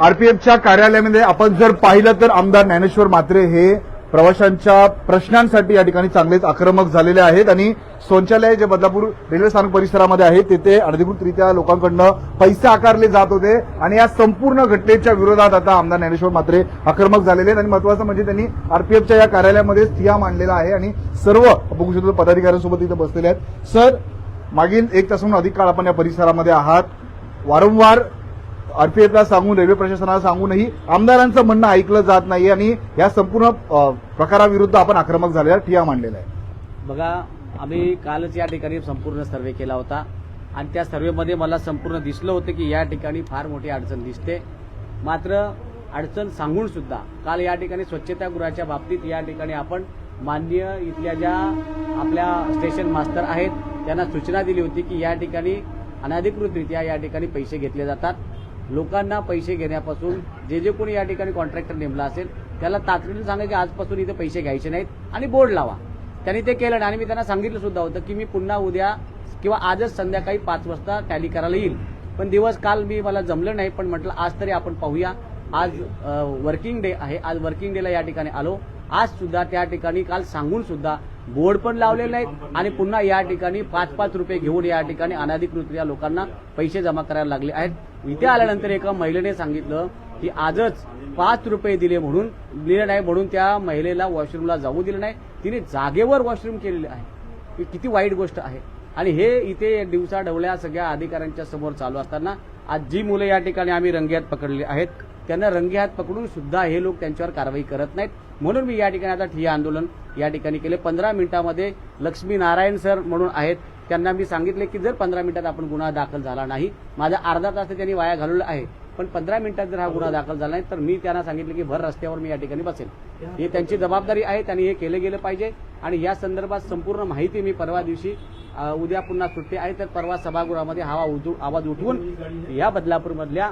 आरपीएफच्या कार्यालयामध्ये आपण जर पाहिलं तर आमदार ज्ञानेश्वर म्हात्रे हे प्रवाशांच्या प्रश्नांसाठी या ठिकाणी चांगलेच आक्रमक झालेले आहेत आणि शौचालय जे बदलापूर रेल्वे स्थानक परिसरामध्ये आहे तिथे अनधिकृतरित्या लोकांकडून पैसे आकारले जात होते आणि या संपूर्ण घटनेच्या विरोधात आता आमदार ज्ञानेश्वर म्हात्रे आक्रमक झालेले आहेत आणि महत्वाचं म्हणजे त्यांनी आरपीएफच्या या कार्यालयामध्ये ठिय्या मांडलेला आहे आणि सर्व बघू शकतो पदाधिकाऱ्यांसोबत इथे बसलेले आहेत. सर, मागील 1 तासाहून अधिक काळ आपण या परिसरामध्ये आहात. वारंवार आरपीएफला सांगून रेल्वे प्रशासनाला सांगूनही आमदारांचं म्हणणं ऐकलं जात नाही आणि या संपूर्ण प्रकाराविरुद्ध आपण आक्रमक झालेला ठिय्या मांडलेला आहे. बघा, आम्ही कालच या ठिकाणी संपूर्ण सर्वे केला होता आणि त्या सर्वेमध्ये मला संपूर्ण दिसलं होतं की या ठिकाणी फार मोठी अडचण दिसते. मात्र अडचण सांगून सुद्धा काल या ठिकाणी स्वच्छतागृहाच्या बाबतीत या ठिकाणी आपण माननीय इथल्या ज्या आपल्या स्टेशन मास्टर आहेत त्यांना सूचना दिली होती की या ठिकाणी अनधिकृतरित्या या ठिकाणी पैसे घेतले जातात. लोकांना पैसे घेण्यापासून जे कोणी या ठिकाणी कॉन्ट्रॅक्टर नेमला असेल त्याला तातडीने सांगा की आजपासून इथे पैसे घ्यायचे नाहीत आणि बोर्ड लावा. त्यांनी ते केलं आणि मी त्यांना सांगितलं सुद्धा होतं की मी पुन्हा उद्या किंवा आजच संध्याकाळी 5 वाजता टॅली करायला येईल. पण दिवस काल मला जमलं नाही, पण म्हटलं आज तरी आपण पाहूया. आज वर्किंग डे आहे, आज वर्किंग डेला या ठिकाणी आलो. आज सुद्धा त्या ठिकाणी काल सांगून सुद्धा बोर्ड पण लावलेले नाहीत आणि पुन्हा या ठिकाणी 5-5 रुपये घेऊन या ठिकाणी अनधिकृतरित्या लोकांना पैसे जमा करायला लागले आहेत. इथे आल्यानंतर एका महिलेने सांगितलं की आजच 5 रुपये दिले नाही म्हणून त्या महिलेला वॉशरूमला जाऊ दिलं नाही. तिने जागेवर वॉशरूम केलेले आहे. ही किती वाईट गोष्ट आहे. आणि हे इथे दिवसा ढवळ्या सगळ्या अधिकाऱ्यांच्या समोर चालू असताना आज जी मुलं या ठिकाणी आम्ही रंगेहात पकडली आहेत त्यांना रंगेहात पकडून सुद्धा हे लोक त्यांच्यावर कारवाई करत नाहीत. म्हणून मी या ठिकाणी आता ठिय्या आंदोलन या ठिकाणी केले. 15 मिनिटांमध्ये लक्ष्मी नारायण सर म्हणून आहेत, त्यांना मी सांगितले की जर 15 मिनिटात आपण गुन्हा दाखल झाला नाही, माझा अर्धा तास त्यांनी वाया घालवला आहे, पण 15 मिनिटात जर हा गुन्हा दाखल झाला नाही तर मी त्यांना सांगितलं की भर रस्त्यावर मी या ठिकाणी बसेल. ही त्यांची जबाबदारी आहे, त्यांनी हे केलं गेलं पाहिजे. आणि या संदर्भात संपूर्ण माहिती मी परवा दिवशी उद्या पुन्हा सुट्टी आहे तर परवा सभागृहामध्ये आवाज उठवून या बदलापूरमधल्या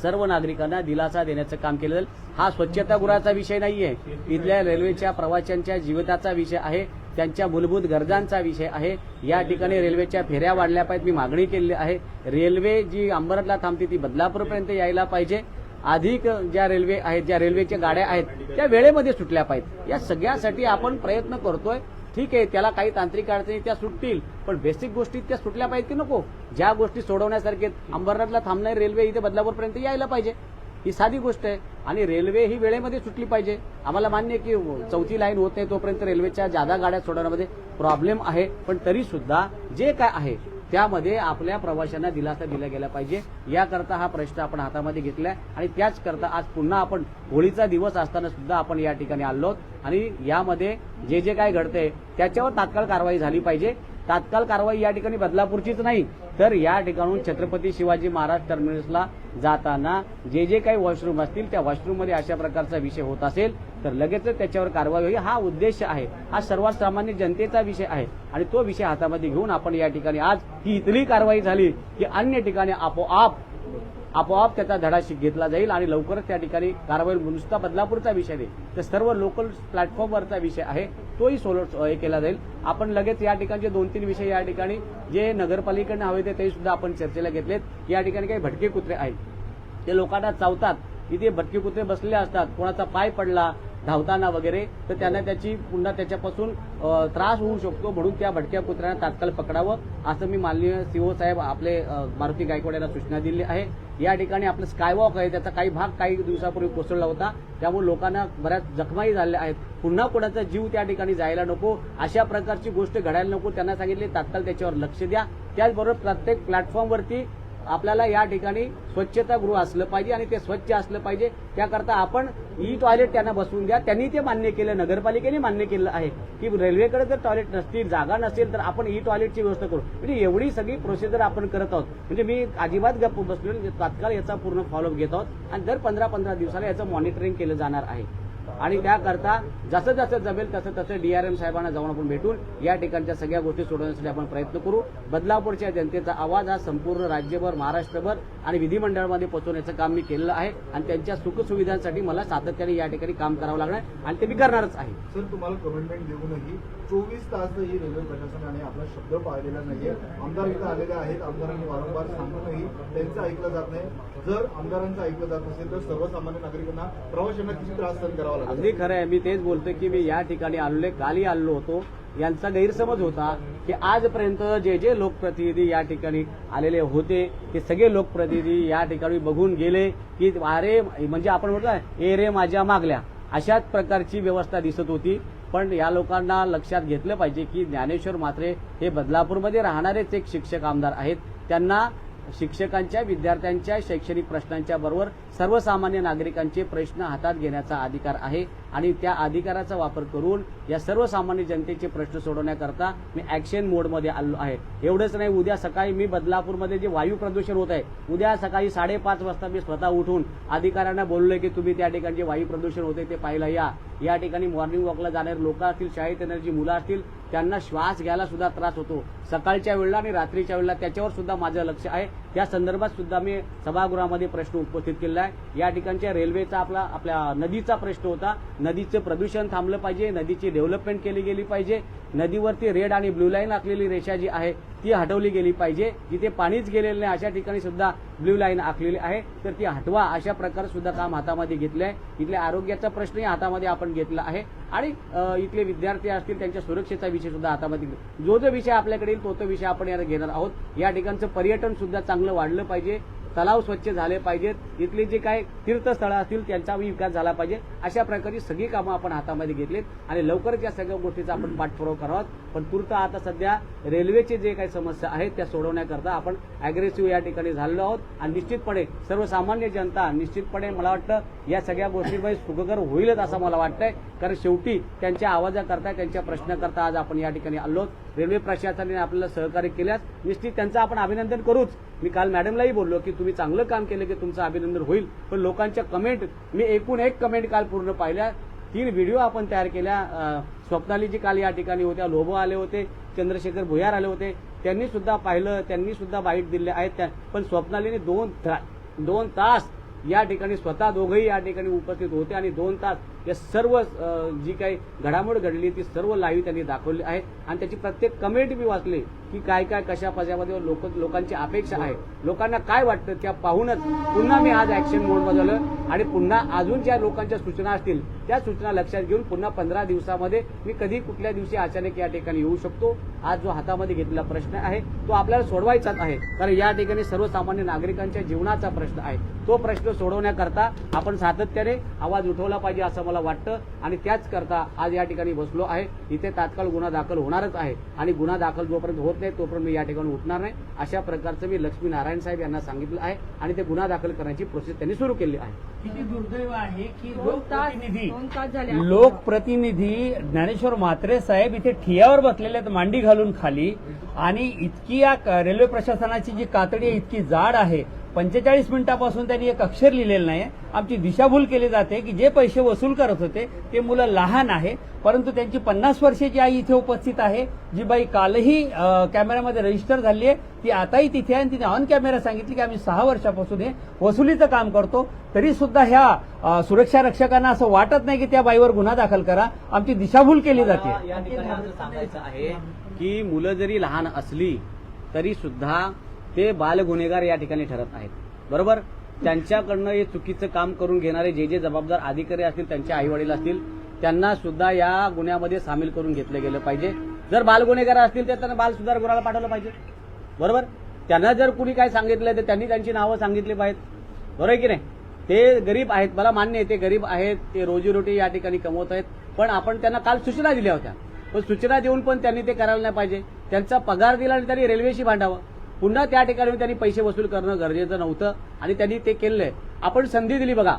सर्व नागरिकांना दिलासा देण्याचं काम केलं जाईल. हा स्वच्छतागृहाचा विषय नाहीये, इथल्या रेल्वेच्या प्रवाशांच्या जीविताचा विषय आहे, त्यांच्या मूलभूत गरजांचा विषय आहे. या ठिकाणी रेल्वेच्या फेऱ्या वाढल्या पाहिजेत, मी मागणी केली आहे. रेल्वे जी अंबरनाथला थांबते ती बदलापूरपर्यंत यायला पाहिजे. अधिक ज्या रेल्वे आहेत, ज्या रेल्वेच्या गाड्या आहेत त्या वेळेमध्ये सुटल्या पाहिजेत. या सगळ्यासाठी आपण प्रयत्न करतोय. ठीक आहे, त्याला काही तांत्रिक अडचणी त्या सुटतील, पण बेसिक गोष्टी त्या सुटल्या पाहिजेत की नको. ज्या गोष्टी सोडवण्यासारख्या अंबरनाथला थांबणारी रेल्वे इथे बदलापूरपर्यंत यायला पाहिजे. ही साधी गोष्ट आहे. आणि रेल्वे ही वेळेमध्ये सुटली पाहिजे. आम्हाला मान्य आहे की 4थी लाईन होत नाही तोपर्यंत रेल्वेच्या जादा गाड्या सोडवण्यामध्ये प्रॉब्लेम आहे, पण तरी सुद्धा जे काय आहे त्यामध्ये आपल्या प्रवाशांना दिलासा दिला गेला पाहिजे. याकरता हा प्रश्न आपण हातामध्ये घेतलाय आणि त्याच करता आज पुन्हा आपण होळीचा दिवस असताना सुद्धा आपण या ठिकाणी आलो आणि यामध्ये जे काय घडतंय त्याच्यावर तात्काळ कारवाई झाली पाहिजे. तात्काळ कारवाई या ठिकाणी बदलापूरचीच नाही तर या ठिकाणून छत्रपती शिवाजी महाराज टर्मिनसला जाताना जे काही वॉशरूम असतील त्या वॉशरूममध्ये अशा प्रकारचा विषय होत असेल तर लगेचच त्याच्यावर कारवाई होईल. हा उद्देश आहे, हा सर्वात सामान्य जनतेचा विषय आहे आणि तो विषय हातामध्ये घेऊन आपण या ठिकाणी आज ही इथली कारवाई झाली की अन्य ठिकाणी आपोआप त्याचा धडा घेतला जाईल आणि लवकरच त्या ठिकाणी कारवाई. नुसता बदलापूरचा विषय नाही तर सर्व लोकल प्लॅटफॉर्मवरचा विषय आहे तोही हे केला जाईल. आपण लगेच या ठिकाणचे 2-3 विषय या ठिकाणी जे नगरपालिकेने हवे ते सुद्धा आपण चर्चेला घेतलेत. या ठिकाणी काही भटके कुत्रे आहेत, ते लोकांना चावतात. इथे भटके कुत्रे बसलेले असतात, कोणाचा पाय पडला धावताना वगैरे तर त्यांना पुन्हा त्याच्यापासून त्रास होऊ शकतो. म्हणून त्या भटक्या कुत्र्यांना तात्काळ पकडावं असं मी माननीय सीओ साहेब आपले मारुती गायकवाड यांना सूचना दिली आहे. या ठिकाणी आपलं स्कायवॉक आहे त्याचा काही भाग काही दिवसापूर्वी कोसळला होता, त्यामुळे लोकांना बऱ्याच जखमाही झाल्या आहेत. पुन्हा कोणाचा जीव त्या ठिकाणी जायला नको, अशा प्रकारची गोष्ट घडायला नको. त्यांना सांगितले तात्काळ त्याच्यावर लक्ष द्या. त्याचबरोबर प्रत्येक प्लॅटफॉर्मवरती आपल्याला या ठिकाणी स्वच्छतागृह असलं पाहिजे आणि ते स्वच्छ असलं पाहिजे. त्याकरता आपण टॉयलेट त्यांना बसवून द्या. त्यांनी ते मान्य केलं, नगरपालिकेने मान्य केलं आहे की रेल्वेकडे जर टॉयलेट नसतील, जागा नसेल तर आपण टॉयलेटची व्यवस्था करू. म्हणजे एवढी सगळी प्रोसिजर आपण करत आहोत. म्हणजे मी अजिबात गप्प बसलो, तात्काळ याचा पूर्ण फॉलोअप घेत आहोत आणि दर 15-15 दिवसाला याचं मॉनिटरिंग केलं जाणार आहे. आणि त्याकरता जसं जसं जमेल तसं तसं डीआरएम साहेबांना जाऊन आपण भेटून या ठिकाणच्या सगळ्या गोष्टी सोडवण्यासाठी आपण प्रयत्न करू. बदलापूरच्या जनतेचा आवाज हा संपूर्ण राज्यभर, महाराष्ट्रभर आणि विधिमंडळामध्ये पोहोचवण्याचं काम मी केलेलं आहे आणि त्यांच्या सुखसुविधांसाठी मला सातत्याने या ठिकाणी काम करावं लागणार आणि ते मी करणारच आहे. सर, तुम्हाला कमिटमेंट देऊनही 24 तास ही रेल्वे प्रशासनाने आपला शब्द पाळलेला नाहीये. आमदार इथं आलेले आहेत, आमदारांनी वारंवार सांगूनही त्यांचं ऐकलं जात नाही. जर आमदारांचं ऐकलं जात नसेल तर सर्वसामान्य नागरिकांना, प्रवाशांना किती त्रास सहन करावा लागेल? अगदी खरं आहे. मी तेच बोलतोय की मी या ठिकाणी आलेलो, कालही आलो होतो. यांचा गैरसमज होता की आजपर्यंत जे जे लोकप्रतिनिधी या ठिकाणी आलेले होते ते सगळे लोकप्रतिनिधी या ठिकाणी बघून गेले की अरे म्हणजे आपण म्हटलं ए रे माझ्या मागल्या, अशाच प्रकारची व्यवस्था दिसत होती. पण या लोकांना लक्षात घेतलं पाहिजे की ज्ञानेश्वर म्हात्रे हे बदलापूरमध्ये राहणारेच एक शिक्षक आमदार आहेत. त्यांना शिक्षकांच्या, विद्यार्थ्यांच्या शैक्षणिक प्रश्नांच्या बरोबर सर्वसामान्य नागरिकांचे प्रश्न हातात घेण्याचा अधिकार आहे आणि त्या अधिकाराचा वापर करून या सर्वसामान्य जनतेचे प्रश्न सोडवण्याकरता मी ऍक्शन मोडमध्ये आलो आहे. एवढंच नाही, उद्या सकाळी मी बदलापूरमध्ये जे वायू प्रदूषण होत आहे, उद्या सकाळी 5:30 वाजता मी स्वतः उठून अधिकाऱ्यांना बोललोय की तुम्ही त्या ठिकाणी जे वायू प्रदूषण होते ते पाहायला या ठिकाणी मॉर्निंग वॉकला जाणारे लोक असतील, शाळेत येणारी मुलं असतील, त्यांना श्वास घ्यायला सुद्धा त्रास होतो सकाळच्या वेळेला आणि रात्रीच्या वेळेला. त्याच्यावर सुद्धा माझं लक्ष आहे. त्या संदर्भात सुद्धा मी सभागृहामध्ये प्रश्न उपस्थित केला आहे. या ठिकाणच्या रेल्वेचा आपल्या नदीचा प्रश्न होता. नदीचं प्रदूषण थांबलं पाहिजे, नदीची डेव्हलपमेंट केली गेली पाहिजे, नदीवरती रेड आणि ब्ल्यू लाईन आखलेली रेषा जी आहे ती हटवली गेली पाहिजे. जिथे पाणीच गेलेलं नाही अशा ठिकाणी सुद्धा ब्ल्यू लाईन आखलेली आहे तर ती हटवा, अशा प्रकारे सुद्धा काम हातामध्ये घेतलं आहे. इथल्या आरोग्याचा प्रश्नही हातामध्ये आपण घेतला आहे आणि इथले विद्यार्थी असतील त्यांच्या सुरक्षेचा विषय सुद्धा हातामध्ये जो विषय आपल्याकडे येईल तो विषय आपण याला घेणार आहोत. या ठिकाणचं पर्यटन सुद्धा चांगलं वाढलं पाहिजे, तलाव स्वच्छ झाले पाहिजेत, इथले जे काही तीर्थस्थळं असतील त्यांचाही विकास झाला पाहिजे. अशा प्रकारची सगळी कामं आपण हातामध्ये घेतलीत आणि लवकरच या सगळ्या गोष्टीचा आपण पाठपुरावा करावा. पण तूर्त आता सध्या रेल्वेचे जे काही समस्या आहेत त्या सोडवण्याकरता आपण अग्रेसिव्ह या ठिकाणी झालेलो आहोत आणि निश्चितपणे सर्वसामान्य जनता निश्चितपणे मला वाटतं या सगळ्या गोष्टींमध्ये सुखकर होईलच असं मला वाटतंय. कारण शेवटी त्यांच्या आवाजाकरता, त्यांच्या प्रश्नाकरता आज आपण या ठिकाणी आलो. रेल्वे प्रशासनाने आपल्याला सहकार्य केल्यास निश्चित त्यांचं आपण अभिनंदन करूच. मी काल मॅडमलाही बोललो की तुम्ही चांगलं काम केलं की तुमचं अभिनंदन होईल. पण लोकांच्या कमेंट, मी एकूण एक कमेंट काल पूर्ण पाहिल्या, 3 व्हिडिओ आपण तयार केल्या. स्वप्नालीजी काल या ठिकाणी होत्या, लोबो आले होते, चंद्रशेखर भुयार आले होते, त्यांनी सुद्धा पाहिलं, त्यांनी सुद्धा बाईट दिले आहेत. पण स्वप्नालीने 2 तास या ठिकाणी स्वतः दोघंही या ठिकाणी उपस्थित होते आणि 2 तास या सर्व जी काही घडामोड घडली ती सर्व लाईव्ह त्यांनी दाखवली आहे आणि त्याची प्रत्येक कमेंट मी वाचली की काय काय कशा पशामध्ये लोकांची अपेक्षा आहे, लोकांना काय वाटतं त्या पाहूनच पुन्हा मी आज ऍक्शन मोडमध्ये आलो आणि पुन्हा अजून ज्या लोकांच्या सूचना असतील त्या सूचना लक्षात घेऊन पुन्हा 15 दिवसामध्ये मी कधी कुठल्या दिवशी अचानक या ठिकाणी येऊ शकतो. आज जो हातामध्ये घेतलेला प्रश्न आहे तो आपल्याला सोडवायचाच आहे. कारण या ठिकाणी सर्वसामान्य नागरिकांच्या जीवनाचा प्रश्न आहे. तो प्रश्न सोडवण्याकरता आपण सातत्याने आवाज उठवला पाहिजे असं मला वाटतं आणि त्याच करता आज या ठिकाणी बसलो आहे. इथे तात्काळ गुन्हा दाखल होणारच आहे आणि गुन्हा दाखल जोपर्यंत होत नाही तोपर्यंत मी या ठिकाणी उठणार नाही. अशा प्रकारचं मी लक्ष्मी नारायण साहेब यांना सांगितलं आहे आणि ते गुन्हा दाखल करण्याची प्रोसेस त्यांनी सुरू केली आहे. किती दुर्दैव आहे की 2 तास झाले. लोकप्रतिनिधी ज्ञानेश्वर म्हात्रे साहेब इथे ठियावर बसलेले आहेत मांडी घालून खाली आणि इतकी या रेल्वे प्रशासनाची जी कातडी आहे इतकी जाड आहे. 45 मिनिटापासून त्यांनी एक अक्षर लिहिलेलं नाही. आमची दिशाभूल केली जाते की जे पैसे वसूल करत होते ते मुलं लहान आहे, परंतु त्यांची 50 वर्षाची आई इथे उपस्थित आहे, जी बाई कालही कॅमेऱ्यामध्ये रजिस्टर झाली आहे, ती आताही तिथे आहे आणि तिने ऑन कॅमेरा सांगितली की आम्ही 6 वर्षापासून हे वसुलीचं काम करतो. तरी सुद्धा ह्या सुरक्षा रक्षकांना असं वाटत नाही की त्या बाईवर गुन्हा दाखल करा. आमची दिशाभूल केली जाते. या ठिकाणी असं सांगायचं आहे की मुलं जरी लहान असली तरी सुद्धा ते बाल गुन्हेगार या ठिकाणी ठरत आहेत. बरोबर, त्यांच्याकडनं हे चुकीचं काम करून घेणारे जे जबाबदार अधिकारी असतील, त्यांचे आईवडील असतील, त्यांना सुद्धा या गुन्ह्यामध्ये सामील करून घेतलं गेलं पाहिजे. जर बाल गुन्हेगार असतील तर त्यांना बाल सुधार गृहाला पाठवलं पाहिजे. बरोबर, त्यांना जर कुणी काय सांगितलं तर त्यांनी त्यांची नावं सांगितली पाहिजेत. बरोबर की नाही? ते गरीब आहेत, मला मान्य आहे ते गरीब आहेत, ते रोजीरोटी या ठिकाणी कमवत आहेत, पण आपण त्यांना काल सूचना दिल्या होत्या. पण सूचना देऊन पण त्यांनी ते करायला नाही पाहिजे. त्यांचा पगार दिला आणि त्यांनी रेल्वेशी भांडावं. पुन्हा त्या ठिकाणी त्यांनी पैसे वसूल करणं गरजेचं नव्हतं आणि त्यांनी ते केलंय. आपण संधी दिली बघा.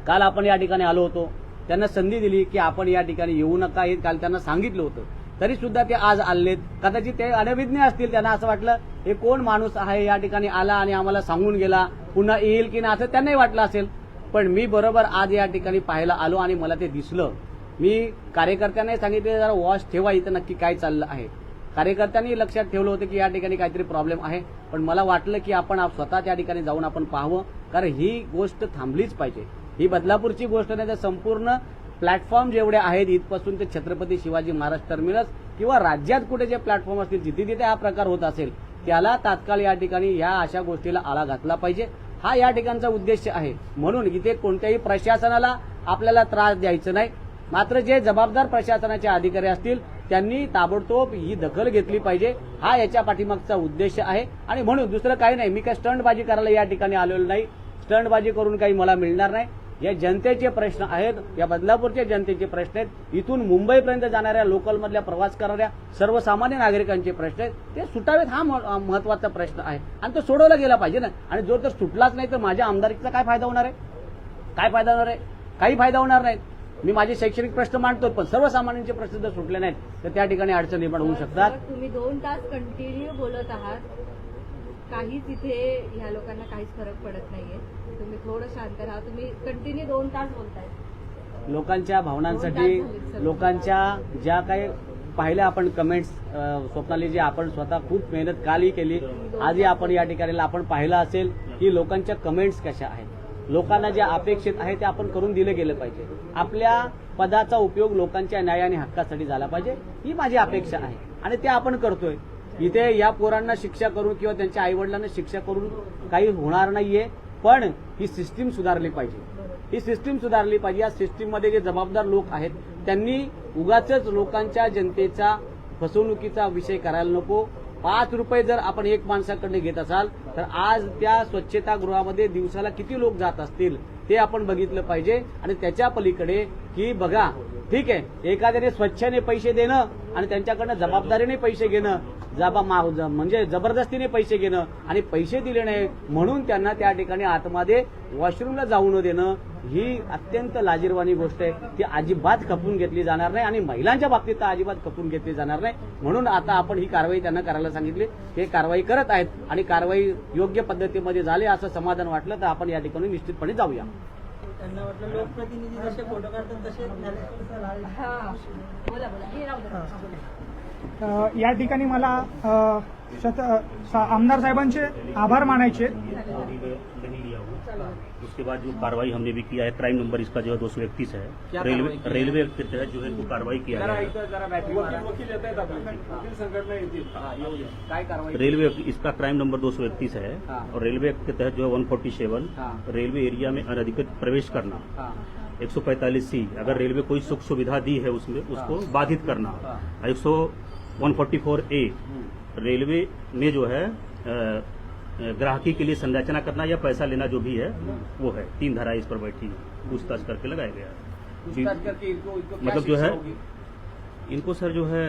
काल आपण या ठिकाणी आलो होतो, त्यांना संधी दिली की आपण या ठिकाणी येऊ नका हे काल त्यांना सांगितलं होतं. तरी सुद्धा ते आज आलेत. कदाचित ते अनभिज्ञ असतील, त्यांना असं वाटलं हे कोण माणूस आहे या ठिकाणी आला आणि आम्हाला सांगून गेला, पुन्हा येईल की नाही असं त्यांनाही वाटलं असेल. पण मी बरोबर आज या ठिकाणी पाहायला आलो आणि मला ते दिसलं. मी कार्यकर्त्यांनाही सांगितले जरा वॉच ठेवा, इथं नक्की काय चाललं आहे. कार्यकर्त्यांनी लक्षात ठेवलं होतं की या ठिकाणी काहीतरी प्रॉब्लेम आहे, पण मला वाटलं की आपण स्वतः त्या ठिकाणी जाऊन आपण पाहावं, कारण ही गोष्ट थांबलीच पाहिजे. ही बदलापूरची गोष्ट नाही तर संपूर्ण प्लॅटफॉर्म जेवढे आहेत इथपासून ते छत्रपती शिवाजी महाराज टर्मिनस किंवा राज्यात कुठे जे प्लॅटफॉर्म असतील जिथे जिथे हा प्रकार होत असेल त्याला तात्काळ या ठिकाणी ह्या अशा गोष्टीला आळा घातला पाहिजे. हा या ठिकाणचा उद्देश आहे. म्हणून इथे कोणत्याही प्रशासनाला आपल्याला त्रास द्यायचा नाही. मात्र जे जबाबदार प्रशासनाचे अधिकारी असतील त्यांनी ताबडतोब ही दखल घेतली पाहिजे. हा याच्या पाठीमागचा उद्देश आहे. आणि म्हणून दुसरं काही नाही. मी काय स्टंटबाजी करायला या ठिकाणी आलेलो नाही. स्टंटबाजी करून काही मला मिळणार नाही. या जनतेचे प्रश्न आहेत, या बदलापूरच्या जनतेचे प्रश्न आहेत, इथून मुंबईपर्यंत जाणाऱ्या लोकलमधल्या प्रवास करणाऱ्या सर्वसामान्य नागरिकांचे प्रश्न आहेत, ते सुटावेत. हा महत्वाचा प्रश्न आहे आणि तो सोडवला गेला पाहिजे ना. आणि जो तर सुटलाच नाही तर माझ्या आमदारकीचा काय फायदा होणार आहे? काय फायदा होणार आहे? काही फायदा होणार नाही. मी माझे शैक्षणिक प्रश्न मांडतो, पण सर्वसामान्यांचे प्रश्न जर सुटले नाहीत तर त्या ठिकाणी अडचण निर्माण होऊ शकतात. तुम्ही 2 तास कंटिन्यू बोलत आहात, काहीच इथे ह्या लोकांना काहीच फरक पडत नाहीये. तुम्ही थोडं शांत राहा. तुम्ही कंटिन्यू 2 तास बोलताय. लोकांच्या भावनांसाठी, लोकांच्या ज्या काही पाहिल्या आपण कमेंट्स, स्वप्नाली जी आपण स्वतः खूप मेहनत कालही केली, आजही आपण या ठिकाणी आपण पाहिलं असेल की लोकांच्या कमेंट्स कशा आहेत. लोकांना ज्या अपेक्षित आहे ते आपण करून दिलं गेलं पाहिजे. आपल्या पदाचा उपयोग लोकांच्या न्याय आणि हक्कासाठी झाला पाहिजे, ही माझी अपेक्षा आहे आणि ते आपण करतोय. इथे या पोरांना शिक्षा करून किंवा त्यांच्या आईवडिलांना शिक्षा करून काही होणार नाहीये, पण ही सिस्टीम सुधारली पाहिजे. ही सिस्टीम सुधारली पाहिजे. या सिस्टीममध्ये जे जबाबदार लोक आहेत त्यांनी उगाचच लोकांच्या जनतेचा फसवणुकीचा विषय करायला नको. 5 रुपये जर आपण एक माणसाकडे घेत असाल तर आज त्या स्वच्छतागृहामध्ये दिवसाला किती लोक जात असतील ते आपण बघितलं पाहिजे. आणि त्याच्या पलीकडे की बघा, ठीक आहे, एखाद्याने स्वच्छाने पैसे देणं आणि त्यांच्याकडनं जबाबदारीने पैसे घेणं, म्हणजे जबरदस्तीने पैसे घेणं आणि पैसे दिले नाही म्हणून त्यांना त्या ठिकाणी आतमध्ये वॉशरूमला जाऊ न देणं, ही अत्यंत लाजिरवाणी गोष्ट आहे. ती अजिबात खपून घेतली जाणार नाही आणि महिलांच्या बाबतीत तर अजिबात खपून घेतली जाणार नाही. म्हणून आता आपण ही कारवाई त्यांना करायला सांगितली. ते कारवाई करत आहेत आणि कारवाई योग्य पद्धतीमध्ये झाली असं समाधान वाटलं तर आपण या ठिकाणी निश्चितपणे जाऊया. त्यांना वाटलं लोकप्रतिनिधी जसे फोटो काढतात तसे हा, बोला बोला. हे राहू द्या. या ठिकाणी मला आमदार साहेबांचे आभार मानायचे. उसके बाद जो कार्रवाई हमने भी किया है, क्राइम नंबर इसका जो है 231 है, रेलवे के तहत जो है वो कार्रवाई किया गया है. काय कारवाई? रेलवे इसका क्राइम नंबर 231 है हाँ. और रेलवे के तहत जो है 147 हाँ. रेलवे एरिया में अनधिकृत प्रवेश करना, हाँ. 145C अगर रेलवे कोई सुख सुविधा दी है उसमें उसको बाधित करना, हाँ. 144A रेलवे में जो है ग्राहकी के लिए संरचना करना या पैसा लेना जो भी है वो है. 3 धारा इस पर बैठी पूछताछ करके लगाया गया है. पूछताछ करके इनको क्या मतलब जो शिक्षा है होगी? इनको सर जो है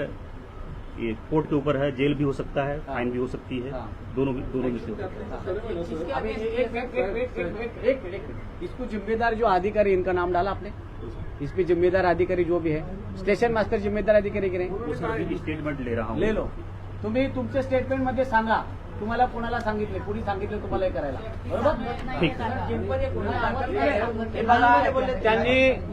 ये कोर्ट के ऊपर है, जेल भी हो सकता है, हाँ. फाइन भी हो सकती है, हाँ. दोनों भी से हो सकता है. अभी एक मिनट, इसको जिम्मेदार जो अधिकारी, इनका नाम डाला आपने, इस पे जिम्मेदार अधिकारी जो भी है, स्टेशन मास्टर जिम्मेदार अधिकारी की नाही? वो सर अभी स्टेटमेंट ले रहा हूँ. ले लो. तुम्ही तुमच्या स्टेटमेंट मध्ये सांगा तुम्हाला कोणाला सांगितले, कुणी सांगितलं तुम्हाला हे करायला, बरोबर? ठीक. हे बघा,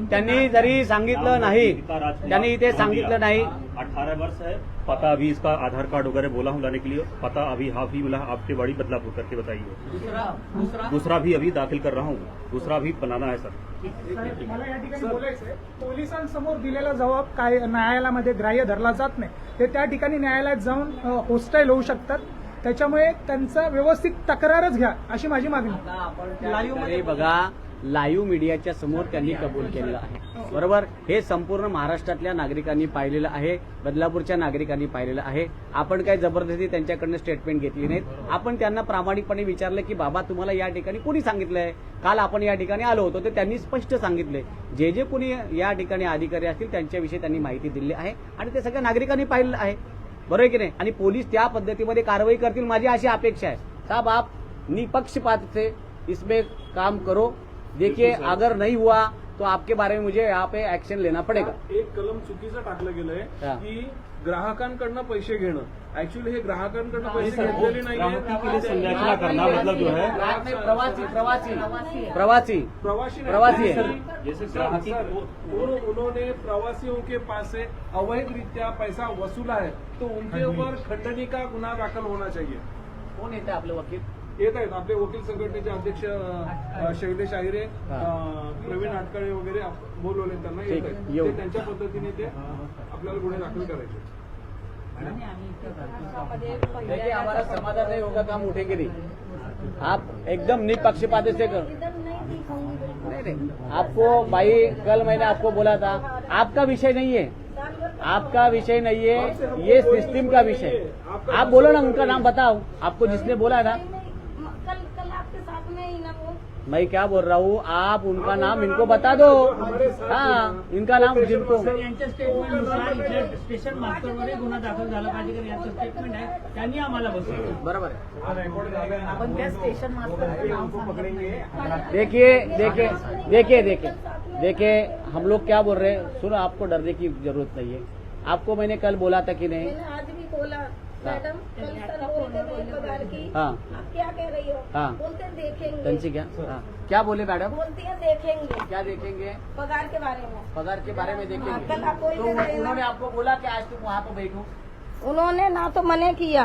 त्यांनी जरी सांगितलं नाही, त्यांनी इथे सांगितलं नाही. 18 वर्ष है, पता अभी इसका आधार कार्ड वगैरह बोला हूँ लाने के लिए, पता अभी हाफ ही मिला, आपके बाड़ी बदलापुर करके बताइए. दूसरा भी अभी दाखिल कर रहा हूँ, दूसरा भी बनाना है सर. मला या ठिकाणी बोलायचंय, पोलिसांसमोर दिलेला जबाब काय न्यायालयामध्ये ग्राह्य धरला जात नाही. ते त्या ठिकाणी न्यायालयात जाऊन होस्टाईल होऊ शकतात. त्याच्यामुळे त्यांचा व्यवस्थित तक्रारच घ्या अशी माझी मागणी. लाईव्ह बघा, लाईव्ह मीडियाच्या समोर त्यांनी कबूल केलेलं आहे, बरोबर? हे संपूर्ण महाराष्ट्रातल्या नागरिकांनी पाहिलेलं आहे, बदलापूरच्या नागरिकांनी पाहिलेलं आहे. आपण काही जबरदस्ती त्यांच्याकडनं स्टेटमेंट घेतली नाहीत. आपण त्यांना प्रामाणिकपणे विचारलं की बाबा तुम्हाला या ठिकाणी कोणी सांगितलंय? काल आपण या ठिकाणी आलो होतो तर त्यांनी स्पष्ट सांगितले. जे कोणी या ठिकाणी अधिकारी असतील त्यांच्याविषयी त्यांनी माहिती दिली आहे आणि ते सगळ्या नागरिकांनी पाहिलेलं आहे, बरोबर की नाही? आणि पोलीस त्या पद्धतीमध्ये कारवाई करतील माझी अशी अपेक्षा है. साहब आप निपक्षपात से इसमें काम करो. देखिए अगर नहीं हुआ तो आपके बारे में मुझे यहाँ पे एक्शन लेना पड़ेगा. एक कलम चुकीचं टाकलं गेलंय हा. की ग्राहकांकडनं पैसे घेणं. ऍक्च्युअली हे ग्राहकांकडनं पैसे सर, घेतलेले ग्राहकों के लिए नाहीये. संरचना करना मतलब जो है ग्राहक नहीं, प्रवासी प्रवासी प्रवासी प्रवासी नहीं, प्रवासी है. जैसे सर, ग्राहकी उन्होंने प्रवासियों के पास से अवैध रीत्या पैसा वसूला है तो उनके ऊपर खंडनी का गुन्हा दाखल होना चाहिए. कोण येते आपले वकील? येत आहेत आपले वकील संघटनेचे अध्यक्ष शैलेश आहिरे, प्रवीण आटकाळे वगैरे बोलवले त्यांना येत ठीक, आहेत. येऊ. ते त्यांच्या पद्धतीने ते आपल्याला गुन्हे दाखल करायचे. देखिए हमारा समाधान नहीं होगा तो हम उठेंगे नहीं. आप एकदम निष्पक्षपात से कर. नहीं, आपको भाई कल मैंने आपको बोला था आपका विषय नहीं है, आपका विषय नहीं है, ये सिस्टम का विषय है. आप बोलो ना, उनका नाम बताओ. आपको जिसने बोला है ना, कल आपके साथ में ही ना वो मैं क्या बोल रहा हूँ, आप उनका नाम इनको बता दो. हाँ, इनका नाम जिनको यांच्या स्टेटमेंटनुसार इथल्या स्टेशन मास्टरवरही गुन्हा दाखल झाला पाहिजे कारण यांचं स्टेटमेंट आहे त्यांनी आम्हाला बसवलं. बरोबर है. आपण त्या स्टेशन मास्टरचं नाव सांगितलं. देखिए हम लोग क्या बोल रहे हैं. सुनो, आपको डरने की जरूरत नहीं है. आपको मैंने कल बोला था कि नहीं. मैंने आज भी बोला मैडम कल सर बोलते थे पगार की. हाँ. आप क्या कह रही हो? हाँ. बोलते देखेंगे. कंची क्या? हाँ. क्या बोले मैडम? बोलती है देखेंगे क्या देखेंगे? पगार के बारे में. पगार के बारे में कल देखेंगे. आपको तो उन्होंने आपको बोला कि आज तुम वहाँ पर बैठो. उन्होंने ना तो मने किया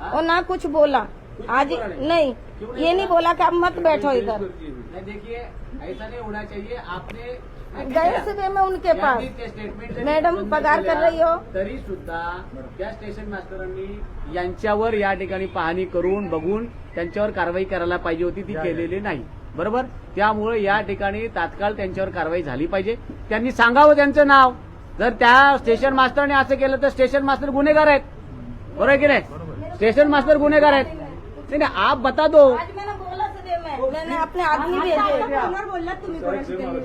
हाँ? और ना कुछ बोला. आज बोला नहीं? नहीं, क्यों ये नहीं बोला कि आप मत बैठो इधर. नहीं, देखिए ऐसा नहीं होना चाहिए. आपने गए सुबह में उनके पास. स्टेटमेंट मॅडम, पगार कर रही हो. तरी सुद्धा त्या स्टेशन मास्टरांनी यांच्यावर या ठिकाणी पाहणी करून बघून त्यांच्यावर कारवाई करायला पाहिजे होती, ती केलेली नाही. बरोबर. त्यामुळे या ठिकाणी तात्काळ त्यांच्यावर कारवाई झाली पाहिजे. त्यांनी सांगावं त्यांचं नाव. जर त्या स्टेशन मास्टरने असं केलं तर स्टेशन मास्टर गुन्हेगार आहेत. बरोबर आहे की नाही? स्टेशन मास्टर गुन्हेगार आहेत. नाही नाही, आप बता दो. आज मैंने बोला सुबह में, मैंने अपने आदमी भेजे.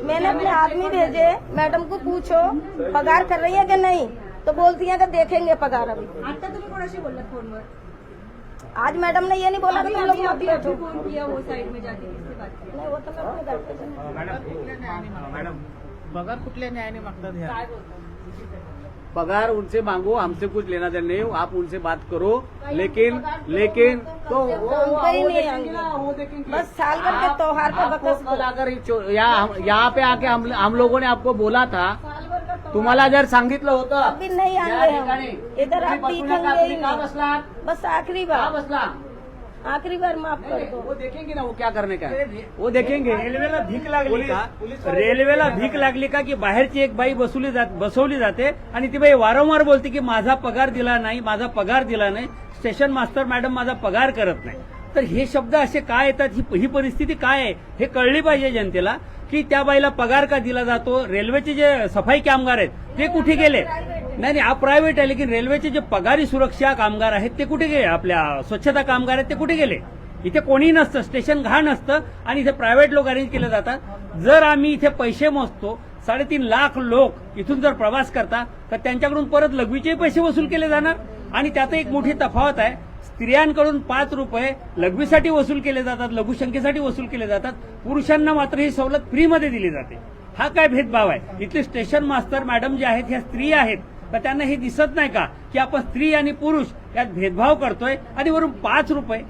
मैंने अपने आदमी भेजे. मैडम को पूछो पगार कर रही है कि नहीं, तो बोलती है कि देखेंगे पगार अभी. आता तुम्ही कोणाशी बोललात फोनवर? आज मैडम ने ये नहीं बोला कि तुम लोग मत बैठो. फोन किया वो साइड में जाके किससे बात की? नहीं, वो तो मैं अपने घर पे जाऊँ. पगार कुठल्या न्यायाने मागतात ह्या? पगार उनसे मांगो, हमसे कुछ लेना देना नहीं. आप उनसे बात करो. लेकिन तो हम कहीं नहीं आएंगे. बस साल भर के त्योहार पर आपको बकस कल अगर यहाँ पे आके हम लोगों ने आपको बोला था, साल भर का त्योहार. तुम्हाला जर सांगितलं होतं अभी नहीं या आएंगे ठिकाणी हम. इधर आप तुम्ही बसू दिखेंगे नका, ही तुम्ही का नहीं. बसला? बस आखिरी का बार, बसला? आखिरी बार माफ कर दो. वो देखेंगे ना, वो क्या करने का है. वो देखेंगे. रेल्वेला भीक लागली का? रेल्वेला भीक लागली का की बाहेरची एक बाई बसवली जाते आणि ती बाई वारंवार बोलते की माझा पगार दिला नाही, माझा पगार दिला नाही, स्टेशन मास्टर मॅडम माझा पगार करत नाही. तर हे शब्द असे काय येतात, ही परिस्थिती काय आहे हे कळली पाहिजे जनतेला की त्या बाईला पगार का दिला जातो. रेल्वेचे जे सफाई कामगार आहेत ते कुठे गेले? नाही, आप प्रायव्हेट आहे, लेकिन रेल्वेचे जे पगारी सुरक्षा कामगार आहेत ते कुठे गेले? आपल्या स्वच्छता कामगार आहेत ते कुठे गेले? इथे कोणी नसतं, स्टेशन घाण असतं आणि इथे प्रायव्हेट लोक अरेंज केले जातात. जर आम्ही इथे पैसे मोजतो, 3.5 लाख लोक इथून जर प्रवास करता तर त्यांच्याकडून परत लघवीचे पैसे वसूल केले जाणार. आणि त्यात एक मोठी तफावत आहे. स्त्रियांकडून 5 रुपये लघवीसाठी वसूल केले जातात, लघुशंकेसाठी वसूल केले जातात. पुरुषांना मात्र ही सवलत फ्रीमध्ये दिली जाते. हा काय भेदभाव आहे? इथले स्टेशन मास्टर मॅडम जे आहेत ह्या स्त्री आहेत, तर त्यांना हे दिसत नाही का की आपण स्त्री आणि पुरुष यात भेदभाव करतोय आणि वरून 5 रुपये.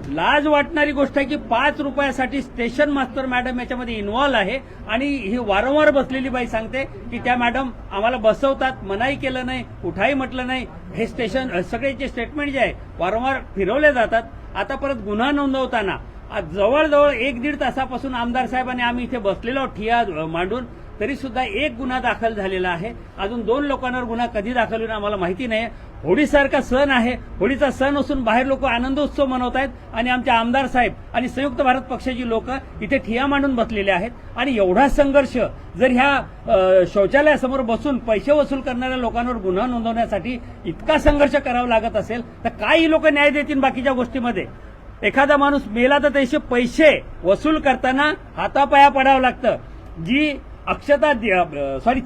लाज वाटणारी गोष्ट आहे की 5 रुपयासाठी स्टेशन मास्टर मॅडम याच्यामध्ये इन्व्हॉल्व आहे. आणि ही वारंवार बसलेली बाई सांगते की त्या मॅडम आम्हाला बसवतात, मनाई केलं नाही, उठाई म्हटलं नाही. हे स्टेशन सगळ्याचे स्टेटमेंट जे आहे वारंवार फिरवले जातात. आता परत गुन्हा नोंदवताना आज जवळजवळ 1-1.5 तासापासून आमदार साहेबांनी आम्ही इथे बसलेलो ठिया मांडून, तरी सुद्धा एक गुन्हा दाखल झालेला आहे. अजून 2 लोकांवर गुन्हा कधी दाखल होईल आम्हाला माहिती नाही. होळीसारखा सण आहे, होळीचा सण असून बाहेर लोक आनंदोत्सव मनवत आहेत आणि आमचे आमदार साहेब आणि संयुक्त भारत पक्षाची लोक इथे ठिया मांडून बसलेले आहेत. आणि एवढा संघर्ष जर ह्या शौचालयासमोर बसून पैसे वसूल करणाऱ्या लोकांवर गुन्हा नोंदवण्यासाठी इतका संघर्ष करावा लागत असेल तर काही लोक न्याय देतील बाकीच्या गोष्टीमध्ये. एखादा माणूस मेला तर त्याचे पैसे वसूल करताना हातापाया पडावं लागतं. जी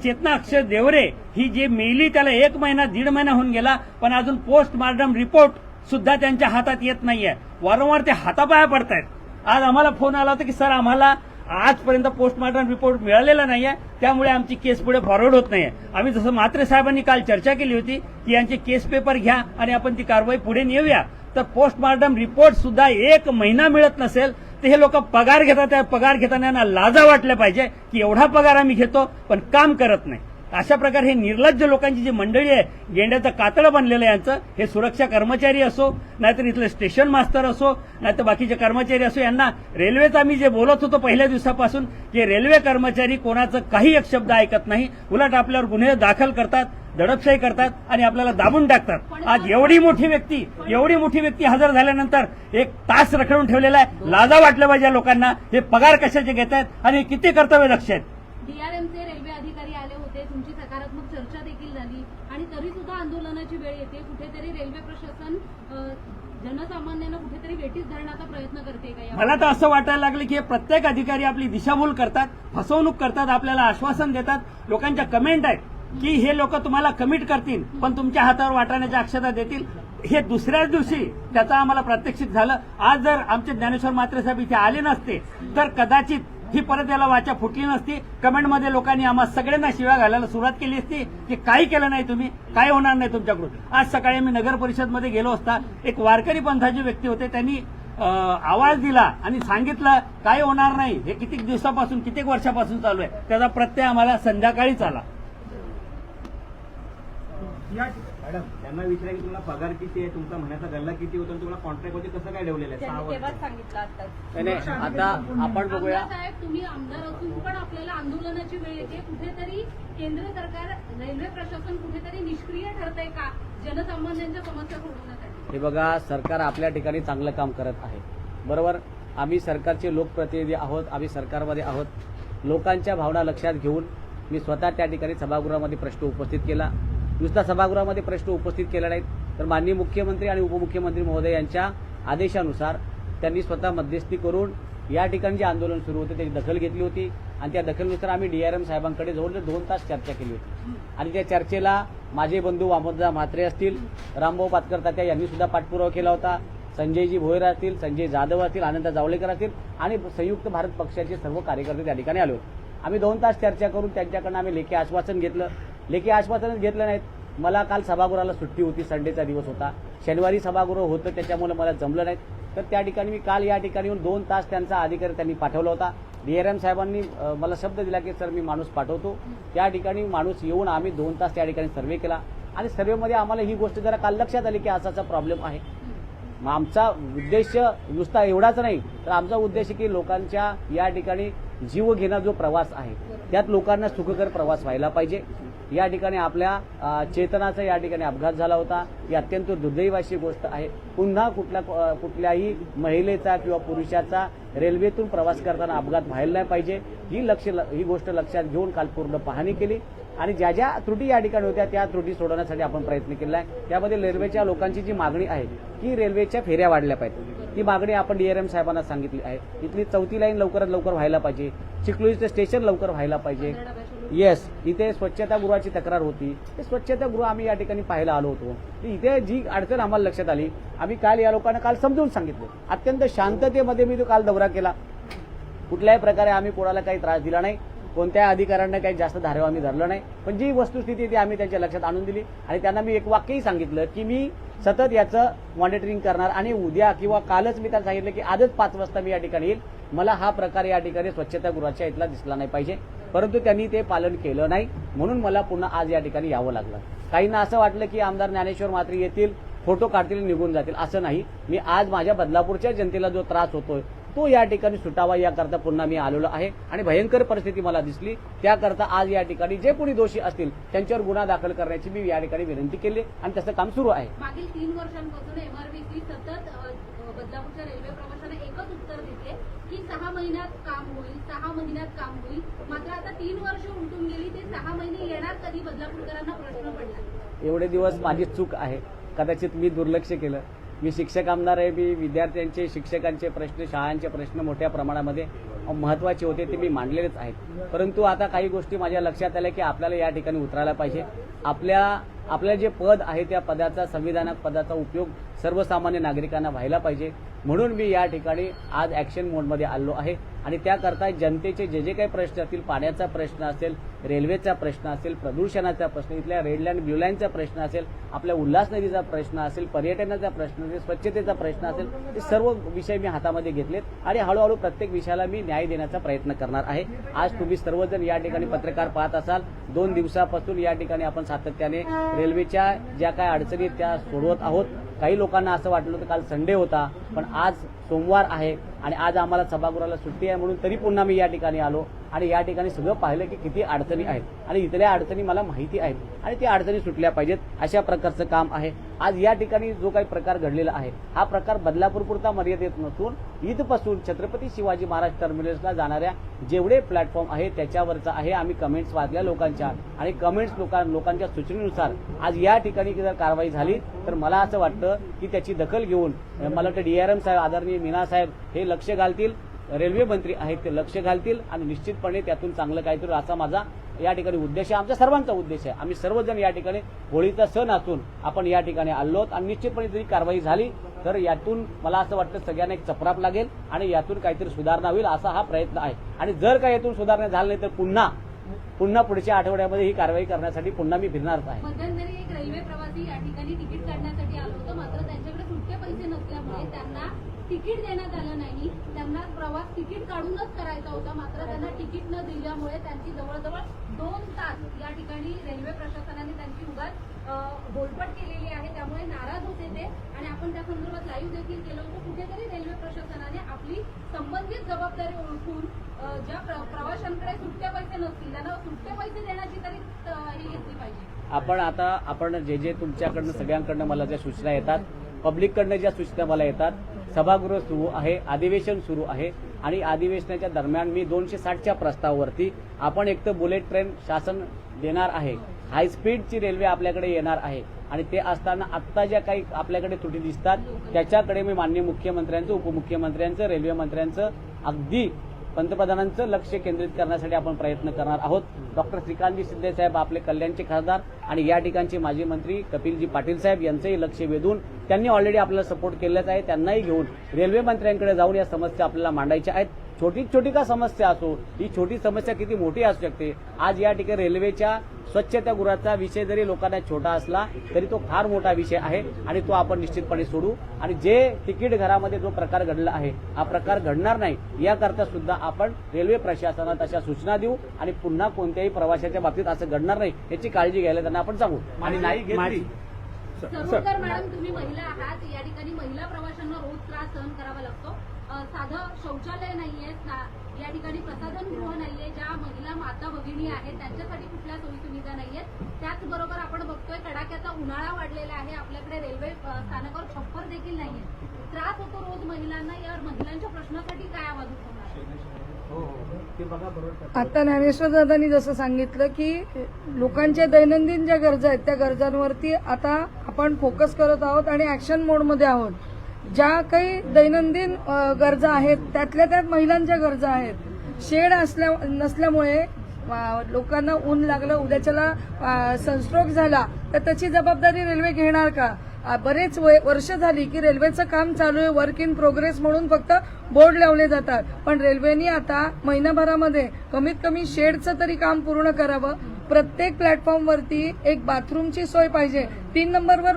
चेतना अक्षय देवरे ही जी मेली त्याला 1 महिना 1.5 महिना होऊन गेला, पण अजून पोस्टमार्टम रिपोर्ट सुद्धा त्यांच्या हातात येत नाहीये. वारंवार ते हातापाया पडतायत. आज आम्हाला फोन आला होता की सर आम्हाला आजपर्यंत पोस्टमॉर्टम रिपोर्ट मिळालेला नाहीये, त्यामुळे आमची केस पुढे फॉरवर्ड होत नाहीये. आम्ही जसं म्हात्रे साहेबांनी काल चर्चा केली होती की यांचे केस पेपर घ्या आणि आपण ती कारवाई पुढे नेऊया, तर पोस्टमॉर्टम रिपोर्ट सुद्धा 1 महिना मिळत नसेल तर हे लोक पगार घेतात. त्या पगार घेताना यांना लाजा वाटल्या पाहिजे की एवढा पगार आम्ही घेतो पण काम करत नाही. अशा प्रकारे हे निर्लज्ज लोकांची जी मंडळी आहे, गेंड्याचं कातडं बनलेलं आहे यांचं. हे सुरक्षा कर्मचारी असो, नाहीतर इथले स्टेशन मास्तर असो, नाहीतर बाकीचे कर्मचारी असो, यांना रेल्वेचं आम्ही जे बोलत होतो पहिल्या दिवसापासून की रेल्वे कर्मचारी कोणाचं काही एक शब्द ऐकत नाही, उलट आपल्यावर गुन्हे दाखल करतात, दडपशाही करतात आणि आपल्याला दाबून टाकतात. आज एवढी मोठी व्यक्ती हजर झाल्यानंतर 1 तास रखडून ठेवलेला आहे. लाजा वाटल्या पाहिजे लोकांना. हे पगार कशाचे घेत आहेत आणि किती कर्तव्य लक्ष आहेत. डीआरएमचे रेल्वे अधिकारी आले होते, तुमची सकारात्मक चर्चा देखील झाली आणि तरी सुद्धा आंदोलनाची वेळ येते. कुठेतरी रेल्वे प्रशासन जनसामान्यांना कुठेतरी वेठीस धरण्याचा प्रयत्न करते का? मला तर असं वाटायला लागलं की हे प्रत्येक अधिकारी आपली दिशाभूल करतात, फसवणूक करतात, आपल्याला आश्वासन देतात. लोकांच्या कमेंट आहेत की हे लोक तुम्हाला कमिट करतील पण तुमच्या हातावर वाटाण्याच्या अक्षता देतील. हे दुसऱ्याच दिवशी त्याचा आम्हाला प्रात्यक्षिक झालं. आज जर आमचे ज्ञानेश्वर म्हात्रे साहेब इथे आले नसते तर कदाचित ही परत याला वाचा फुटली नसती. कमेंटमध्ये लोकांनी आम्हा सगळ्यांना शिव्या घालायला सुरुवात केली असती की काही केलं नाही तुम्ही, काय होणार नाही तुमच्याकडून. आज सकाळी आम्ही नगर परिषदमध्ये गेलो असता एक वारकरी पंथाचे व्यक्ती होते, त्यांनी आवाज दिला आणि सांगितलं काय होणार नाही. हे कित्येक दिवसापासून कित्येक वर्षापासून चालू आहे. त्याचा प्रत्यय आम्हाला संध्याकाळीच आला. त्यांना विचारा की तुम्हाला पगार किती आहे, तुमचा महिन्याचा गल्ला किती होतो, तुम्हाला कॉन्ट्रॅक्टमध्ये कसं काय ठेवलेलं आहे? 6 वर्ष सांगितलं आता. नाही, आता आपण बघूया. आमदार साहेब, तुम्ही आमदार असून पण आपल्याला आंदोलनाची वेळ येते. कुठेतरी केंद्र सरकार, रेल्वे प्रशासन कुठेतरी निष्क्रिय ठरतंय का जनसामान्यांच्या समस्या सोडवण्यासाठी? हे बघा, सरकार आपल्या ठिकाणी चांगलं काम करत आहे, बरोबर. आम्ही सरकारचे लोकप्रतिनिधी आहोत, आम्ही सरकारमध्ये आहोत. लोकांच्या भावना लक्षात घेऊन मी स्वतः त्या ठिकाणी सभागृहामध्ये प्रश्न उपस्थित केला. नुसता सभागृहामध्ये प्रश्न उपस्थित केला नाहीत तर माननीय मुख्यमंत्री आणि उपमुख्यमंत्री महोदय यांच्या आदेशानुसार त्यांनी स्वतः मध्यस्थी करून या ठिकाणी जे आंदोलन सुरू होते त्याची दखल घेतली होती आणि त्या दखलीनुसार आम्ही डीआरएम साहेबांकडे जवळजवळ 2 तास चर्चा केली होती. आणि त्या चर्चेला माझे बंधू वामोददा म्हात्रे असतील, रामभाऊ पातकर तात्या यांनी सुद्धा पाठपुरावा केला होता, संजयजी भोयर असतील, संजय जाधव असतील, आनंद जावळेकर असतील आणि संयुक्त भारत पक्षाचे सर्व कार्यकर्ते त्या ठिकाणी आले होते. आम्ही 2 तास चर्चा करून त्यांच्याकडनं आम्ही लेखी आश्वासन घेतलं. लेखी आश्वासनच घेतलं नाहीत. मला काल सभागृहाला सुट्टी होती, संडेचा दिवस होता, शनिवारी सभागृह होतं, त्याच्यामुळे मला जमलं नाही. तर त्या ठिकाणी मी काल या ठिकाणी येऊन 2 तास त्यांचा अधिकारी त्यांनी पाठवला होता. डीआरएम साहेबांनी मला शब्द दिला की सर मी माणूस पाठवतो. त्या ठिकाणी माणूस येऊन आम्ही 2 तास त्या ठिकाणी सर्व्हे केला आणि सर्व्हेमध्ये आम्हाला ही गोष्ट जरा काल लक्षात आली की असाचा प्रॉब्लेम आहे. मग आमचा उद्देश नुसता एवढाच नाही तर आमचा उद्देश की लोकांच्या या ठिकाणी जीव घेणं जो प्रवास आहे त्यात लोकांना सुखकर प्रवास व्हायला पाहिजे. या ठिकाणी आपल्या चेतनाचा या ठिकाणी अपघात झाला होता. ही अत्यंत दुर्दैवाची गोष्ट आहे. पुन्हा कुठल्याही महिलेचा किंवा पुरुषाचा रेल्वेतून प्रवास करताना अपघात व्हायला नाही पाहिजे. ही गोष्ट लक्षात घेऊन काल पूर्ण पाहणी केली आणि ज्या ज्या त्रुटी या ठिकाणी होत्या त्या त्रुटी सोडवण्यासाठी आपण प्रयत्न केला आहे. त्यामध्ये रेल्वेच्या लोकांची जी मागणी आहे की रेल्वेच्या फेऱ्या वाढल्या पाहिजेत, ती मागणी आपण डीआरएम साहेबांना सांगितली आहे. इथली 4थी लाईन लवकरात लवकर व्हायला पाहिजे, चिखलोलीचं स्टेशन लवकर व्हायला पाहिजे. येस, इथे स्वच्छतागृहाची तक्रार होती, ते स्वच्छतागृह आम्ही या ठिकाणी पाहायला आलो होतो. इथे जी अडचण आम्हाला लक्षात आली आम्ही काल या लोकांना काल समजून सांगितलं. अत्यंत शांततेमध्ये मी तो काल दौरा केला. कुठल्याही प्रकारे आम्ही कोणाला काही त्रास दिला नाही, कोणत्या अधिकाऱ्यांना काही जास्त धारेव आम्ही धरलं नाही. पण जी वस्तुस्थिती ती आम्ही त्यांच्या लक्षात आणून दिली आणि त्यांना मी एक वाक्यही सांगितलं की मी सतत याचं मॉनिटरिंग करणार आणि उद्या किंवा कालच मी त्यांना सांगितलं की आजच 5 वाजता मी या ठिकाणी येईल. मला हा प्रकार या ठिकाणी स्वच्छतागृहाच्या इथला दिसला नाही पाहिजे, परंतु त्यांनी ते पालन केलं नाही म्हणून मला पुन्हा आज या ठिकाणी यावं लागलं. काहींना असं वाटलं की आमदार ज्ञानेश्वर म्हात्रे येतील, फोटो काढतील, निघून जातील. असं नाही. मी आज माझ्या बदलापूरच्या जनतेला जो त्रास होतोय तो या ठिकाणी सुटावा याकरता पुन्हा मी आलेलो आहे आणि भयंकर परिस्थिती मला दिसली त्याकरता आज या ठिकाणी जे कोणी दोषी असतील त्यांच्यावर गुन्हा दाखल करण्याची मी या ठिकाणी विनंती केली आणि त्याचं काम सुरू आहे. मागील 3 वर्षांपासून एमआरबीसी सतत बदलापूरच्या रेल्वे प्रवाशांना एकच उत्तर देते की 6 महिन्यात काम होईल, 6 महिन्यात काम होईल. मात्र आता 3 वर्ष उलटून गेली, ते 6 महिने येणार कधी बदलापूरकरांना प्रश्न पडला. एवढे दिवस माझी चूक आहे, कदाचित मी दुर्लक्ष केलं. मी शिक्षक आमदार आहे. मी विद्यार्थ्यांचे, शिक्षकांचे प्रश्न, शाळांचे प्रश्न मोठ्या प्रमाणामध्ये महत्त्वाचे होते ते मी मांडलेलेच आहेत. परंतु आता काही गोष्टी माझ्या लक्षात आल्या की आपल्याला या ठिकाणी उतरायला पाहिजे. आपल्या जे पद आहे त्या पदाचा, संविधानात पदाचा उपयोग सर्वसामान्य नागरिकांना व्हायला पाहिजे. म्हणून मी या ठिकाणी आज ॲक्शन मोडमध्ये आलो आहे आणि त्याकरता जनतेचे जे जे काही प्रश्न असतील, पाण्याचा प्रश्न असेल, रेल्वेचा प्रश्न असेल, प्रदूषणाचा प्रश्न, इथल्या रेड लाईन ब्ल्यू लाईनचा प्रश्न असेल, आपल्या उल्हास नदीचा प्रश्न असेल, पर्यटनाचा प्रश्न असेल, स्वच्छतेचा प्रश्न असेल, हे सर्व विषय मी हातामध्ये घेतलेत आणि हळूहळू प्रत्येक विषयाला मी न्याय देण्याचा प्रयत्न करणार आहे. आज तुम्ही सर्वजण या ठिकाणी पत्रकार पाहत असाल, 2 दिवसापासून या ठिकाणी आपण सातत्याने रेल्वेच्या ज्या काही अडचणी आहेत त्या सोडवत आहोत. काही लोकांना असं वाटलं होतं काल संडे होता, पण आज सोमवार आहे आणि आज आम्हाला सभागृहाला सुट्टी आहे म्हणून तरी पुन्हा मी या ठिकाणी आलो आणि या ठिकाणी सगळं पाहिलं की किती अडचणी आहेत आणि इथल्या अडचणी मला माहिती आहेत आणि त्या अडचणी सुटल्या पाहिजेत अशा प्रकारचं काम आहे. आज या ठिकाणी जो काही प्रकार घडलेला आहे हा प्रकार बदलापूरपुरता मर्यादित नसून इथपासून छत्रपती शिवाजी महाराज टर्मिनसला जाणाऱ्या जेवढे प्लॅटफॉर्म आहे त्याच्यावरचा आहे. आम्ही कमेंट्स वाचल्या लोकांच्या आणि कमेंट्स लोकांच्या सूचनेनुसार आज या ठिकाणी जर कारवाई झाली तर मला असं वाटतं की त्याची दखल घेऊन मला वाटतं DRM साहेब, आदरणीय मीना साहेब हे लक्ष घालतील, रेल्वे मंत्री आहेत ते लक्ष घालतील आणि निश्चितपणे त्यातून चांगलं काहीतरी असा माझा या ठिकाणी उद्देश आहे, आमच्या सर्वांचा उद्देश आहे. आम्ही सर्वजण या ठिकाणी होळीचा सण असून आपण या ठिकाणी आलो आहोत आणि निश्चितपणे जरी कारवाई झाली तर यातून मला असं वाटतं सगळ्यांना एक चपराक लागेल आणि यातून काहीतरी सुधारणा होईल असा हा प्रयत्न आहे. आणि जर काही यातून सुधारणा झाली नाही तर पुन्हा पुढच्या आठवड्यामध्ये ही कारवाई करण्यासाठी पुन्हा मी फिरणारच आहे. मध्यंतरी एक रेल्वे प्रवासी या ठिकाणी तिकीट काढण्यासाठी आलं होतं, मात्र त्यांच्याकडे सुट्टे पैसे नसल्यामुळे त्यांना तिकीट देण्यात आलं नाही. त्यांना प्रवास तिकीट काढूनच करायचा होता, मात्र त्यांना तिकीट न दिल्यामुळे त्यांची जवळजवळ 2 तास या ठिकाणी रेल्वे प्रशासनाने त्यांची उगाच घोलपट केलेली आहे. त्यामुळे नाराज होते ते आणि आपण त्या संदर्भात लाईव्ह देखील केलं होतं. कुठेतरी रेल्वे प्रशासनाने आपली संबंधित जबाबदारी ओळखून ज्या प्रवाशांकडे सुट्टे पैसे नसतील त्यांना सुट्टे पैसे देण्याची तरी हे घेतली पाहिजे. आपण जे तुमच्याकडनं सगळ्यांकडनं मला ज्या सूचना येतात, पब्लिककडनं ज्या सूचना मला येतात, सभागृह सुरू आहे, अधिवेशन सुरू आहे आणि अधिवेशनाच्या दरम्यान मी 260च्या प्रस्तावावरती आपण एक तर बुलेट ट्रेन शासन देणार आहे, हायस्पीडची रेल्वे आपल्याकडे येणार आहे आणि ते असताना आत्ता ज्या काही आपल्याकडे त्रुटी दिसतात त्याच्याकडे मी माननीय मुख्यमंत्र्यांचं, उपमुख्यमंत्र्यांचं, रेल्वे मंत्र्यांचं, अगदी पंतप्रधानांचं लक्ष केंद्रित करण्यासाठी आपण प्रयत्न करणार आहोत. डॉक्टर श्रीकांतजी शिंदे साहेब आपले कल्याणचे खासदार आणि या ठिकाणचे माजी मंत्री कपिलजी पाटील साहेब यांचंही लक्ष वेधून त्यांनी ऑलरेडी आपल्याला सपोर्ट केलेच आहे. त्यांनाही घेऊन रेल्वे मंत्र्यांकडे जाऊन या समस्या आपल्याला मांडायच्या आहेत. छोटी का समस्या असो, ही छोटी समस्या किती मोठी असू शकते. आज या ठिकाणी रेल्वेच्या स्वच्छतागृहाचा विषय जरी लोकांना छोटा असला तरी तो फार मोठा विषय आहे आणि तो आपण निश्चितपणे सोडू आणि जे तिकीट घरामध्ये जो प्रकार घडला आहे हा प्रकार घडणार नाही याकरता सुद्धा आपण रेल्वे प्रशासनात अशा सूचना देऊ आणि पुन्हा कोणत्याही प्रवाशाच्या बाबतीत असं घडणार नाही याची काळजी घ्यायला त्यांना आपण सांगू आणि नाही घेतली. सरोदर मॅडम, तुम्ही महिला आहात, या ठिकाणी महिला प्रवाशांना रोज त्रास सहन करावा लागतो. साधं शौचालय नाहीये, या ठिकाणी प्रसाधनगृह नाहीये, ज्या महिला माता भगिनी आहेत त्यांच्यासाठी कुठल्या सोयीसुविधा नाहीयेत. त्याचबरोबर आपण बघतोय कडाक्याचा उन्हाळा वाढलेला आहे, आपल्याकडे रेल्वे स्थानकावर छप्पर देखील नाहीये. त्रास होतो रोज महिलांना. या महिलांच्या प्रश्नासाठी काय आवाज उठवणार? आता ज्ञानेश्वर दादांनी जसं सांगितलं की लोकांच्या दैनंदिन ज्या गरजा आहेत त्या गरजांवरती आता आपण फोकस करत आहोत आणि ऍक्शन मोडमध्ये आहोत. ज्या काही दैनंदिन गरजा आहेत त्यातल्या त्यात महिलांच्या गरजा आहेत. शेड नसल्यामुळे लोकांना ऊन लागलं, उद्याच्याला सनस्ट्रोक झाला तर त्याची जबाबदारी रेल्वे घेणार का? बरेच वर्ष झाली की रेल्वेचं काम चालू आहे, वर्क इन प्रोग्रेस म्हणून फक्त बोर्ड लावले जातात. पण रेल्वेनी आता महिनाभरामध्ये कमीत कमी शेडचं तरी काम पूर्ण करावं. प्रत्येक प्लॅटफॉर्मवरती एक बाथरूमची सोय पाहिजे. 3 नंबरवर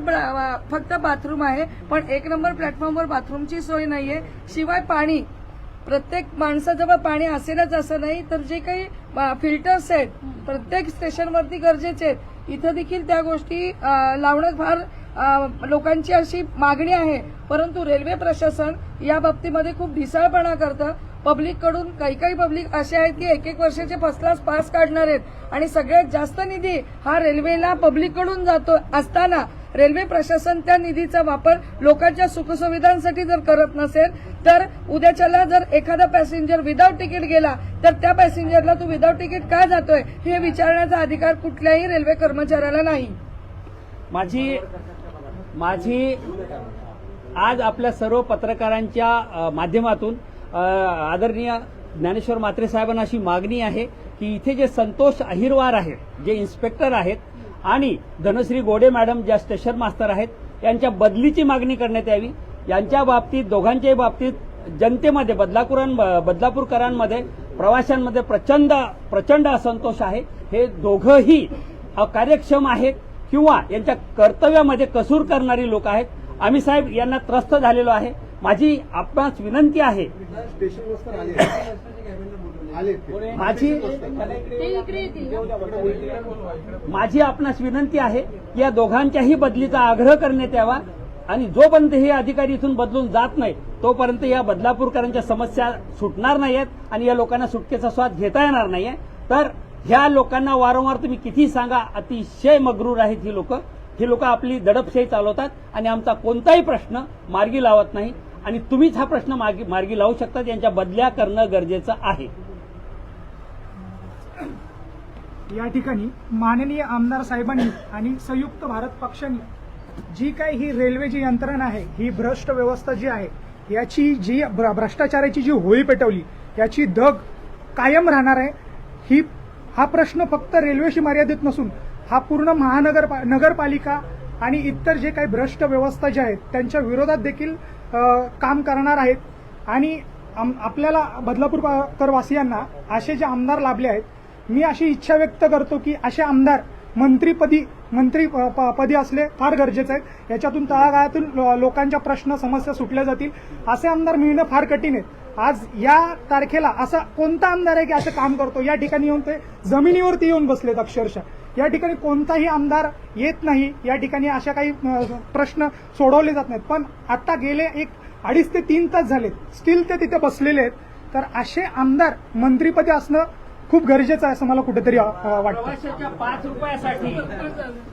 फक्त बाथरूम आहे पण 1 नंबर प्लॅटफॉर्मवर बाथरूमची सोय नाहीये. शिवाय पाणी, प्रत्येक माणसाजवळ पाणी असेलच असं नाही, तर जे काही फिल्टर्स आहेत प्रत्येक स्टेशनवरती गरजेचे आहेत. इथं देखील त्या गोष्टी लावणं फार लोकांची अशी मागणी आहे. परंतु रेल्वे प्रशासन या बाबतीमध्ये खूप ढिसाळपणा करतं. पब्लिककडून काही पब्लिक असे आहेत की 1-1 वर्षाचे फर्स्ट क्लास पास काढणार आहेत आणि सगळ्यात जास्त निधी हा रेल्वेला पब्लिककडून जातो असताना रेल्वे प्रशासन त्या निधीचा वापर लोकांच्या सुखसुविधांसाठी जर करत नसेल तर उद्याच्याला जर एखादा पॅसेंजर विदाऊट तिकीट गेला तर त्या पॅसेंजरला तू विदाऊट तिकीट का जातोय हे विचारण्याचा अधिकार कुठल्याही रेल्वे कर्मचाऱ्याला नाही. माझी आज आपल्या सर्व पत्रकारांच्या माध्यमातून आदरणीय ज्ञानेश्वर म्हात्रे साहेबांना अशी मागणी आहे की इथे जे संतोष अहिरवार आहेत, जे इन्स्पेक्टर आहेत आणि धनश्री गोडे मॅडम ज्या स्टेशन मास्तर आहेत यांच्या बदलीची मागणी करण्यात यावी. यांच्या बाबतीत दोघांच्याही बाबतीत जनतेमध्ये बदलापूरकरांमध्ये प्रवाशांमध्ये प्रचंड असंतोष आहे. हे दोघंही कार्यक्षम आहेत किंवा यांच्या कर्तव्यामध्ये कसूर करणारी लोक आहेत. आम्ही साहेब यांना त्रस्त झालेलो आहे. माझी आपणास विनंती आहे, माझी आपणास विनंती आहे की या दोघांच्याही बदलीचा आग्रह करण्यात यावा आणि जोपर्यंत हे अधिकारी इथून बदलून जात नाही तोपर्यंत या बदलापूरकरांच्या समस्या सुटणार नाहीयेत आणि या लोकांना सुटकेचा स्वाद घेता येणार नाहीये. तर ह्या लोकांना वारंवार तुम्ही किती सांगा, अतिशय मग्रूर आहेत ही लोक आपली दडपशाही चालवतात आणि आमचा कोणताही प्रश्न मार्गी लावत नाही आणि तुम्हीच हा प्रश्न मार्गी लावू शकता. यांच्या बदल्या करणं गरजेचं आहे. या ठिकाणी माननीय आमदार साहेबांनी आणि संयुक्त भारत पक्षाने जी काही ही रेल्वेची यंत्रणा आहे, ही भ्रष्ट व्यवस्था जी आहे, याची जी भ्रष्टाचाराची जी होळी पेटवली, याची धग कायम राहणार आहे. हा प्रश्न फक्त रेल्वेशी मर्यादित नसून हा पूर्ण नगरपालिका आणि इतर जे काही भ्रष्ट व्यवस्था ज्या आहेत त्यांच्या विरोधात देखील काम करणार आहेत. आणि आपल्याला बदलापूरकरवासियांना असे जे आमदार लाभले आहेत, मी अशी इच्छा व्यक्त करतो की असे आमदार मंत्रीपदी असले फार गरजेचे आहेत. याच्यातून तळागाळातून लोकांच्या प्रश्न समस्या सुटल्या जातील. असे आमदार मिळणं फार कठीण आहे. आज या तारखेला असा कोणता आमदार आहे की असं काम करतो? या ठिकाणी येऊन ते जमिनीवरती येऊन बसलेत अक्षरशः. या ठिकाणी कोणताही आमदार येत नाही. या ठिकाणी अशा काही प्रश्न सोडवले जात नाहीत. पण आता गेले 2.5 ते 3 तास झालेत, स्टील ते तिथे बसलेले आहेत. तर असे आमदार मंत्रीपदी असणं खूप गरजेचं आहे असं मला कुठेतरी वाटतं.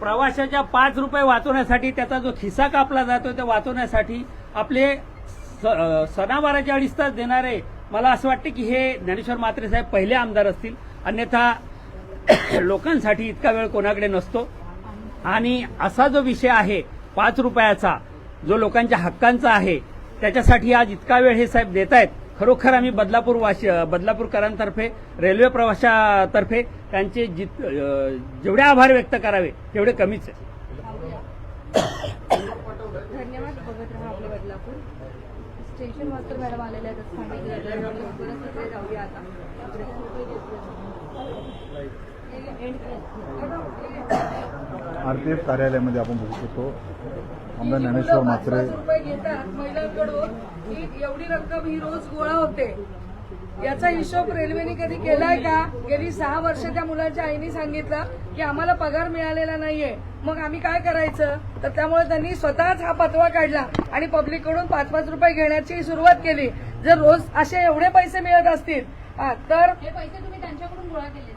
प्रवाशाच्या 5 रुपये वाचवण्यासाठी त्याचा जो खिस्सा कापला जातो ते वाचवण्यासाठी आपले सणावाराचे 2.5 तास देणारे, मला असं वाटतं की हे ज्ञानेश्वर म्हात्रे साहेब पहिले आमदार असतील. अन्यथा लोकांसाठी इतका वेळ कोणाकडे नसतो. आणि असा जो विषय आहे 5 रुपयाचा, जो लोकांच्या हक्कांचा आहे, त्याच्यासाठी आज इतका वेळ हे साहेब देत आहेत. खरोखर आम्ही बदलापूरकरांतर्फे, रेल्वे प्रवाशातर्फे त्यांचे जेवढे आभार व्यक्त करावे तेवढे कमीच आहे. धन्यवाद. बघत राहा आपले बदलापूर. स्टेशन मास्टर मॅडम आलेले आहेत. जाऊया आता. आरपीएफ कार्यालयामध्ये आपण बघू शकतो आमदार ज्ञानेश्वर म्हात्रे रुपये घेतात महिलांकडून की एवढी रक्कम ही रोज गोळा होते. याचा हिशोब रेल्वेने कधी केलाय का? गेली 6 वर्ष त्या मुलाच्या आईने सांगितलं की आम्हाला पगार मिळालेला नाहीये, मग आम्ही काय करायचं? तर त्यामुळे त्यांनी स्वतःच हा पतवा काढला आणि पब्लिककडून 5-5 रुपये घेण्याची सुरुवात केली. जर रोज असे एवढे पैसे मिळत असतील तर हे पैसे तुम्ही त्यांच्याकडून गोळा केले?